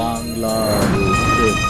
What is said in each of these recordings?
বাংলাদেশ।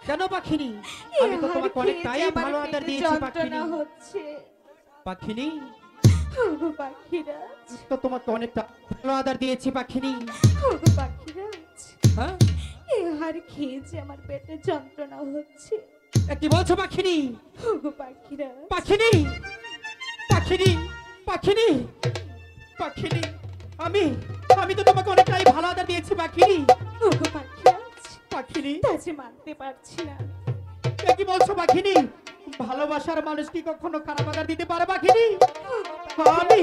কেন পাখিনি? আমি তো তোমাকে অনেকটাই ভালো আদর দিয়েছি পাখিনি। পাখিনি ওগো পাখিরাজ, তো তোমাকে অনেকটা ভালো আদর দিয়েছি পাখিনি। ওগো পাখিরাজ, হ্যাঁ এই হার খেয়েছে আমার পেটে যন্ত্রণা হচ্ছে। কি বলছো পাখিনি? ওগো পাখিরাজ, পাখিনি পাখিনি পাখিনি পাখিনি আমি আমি তো তোমাকে অনেকটাই ভালো আদর দিয়েছি পাখিনি। ওগো পাখিরাজ, পাখিনি তা যে মানতে পারছি না। কি বলছো পাখিনি? ভালোবাসার মানুষ কি কখনো খারাপ আদর দিতে পারে পাখিনি? আমি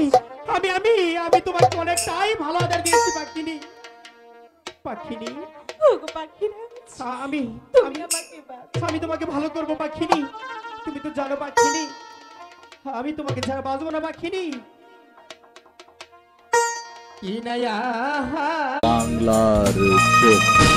আমি আমি আমি তোমাকে অনেকটাই ভালো আদর দিয়েছি পাখিনি। পাখিনি ওগো পাখিরাজ, আমি তুমি আমাকে বাঁচাও। আমি তোমাকে ভালো করবো পাখিনি। তুমি তো জানো পাখিনি আমি তোমাকে ছাড়া বাঁচবো না পাখিনি। কি নায়া কমলার চোখ।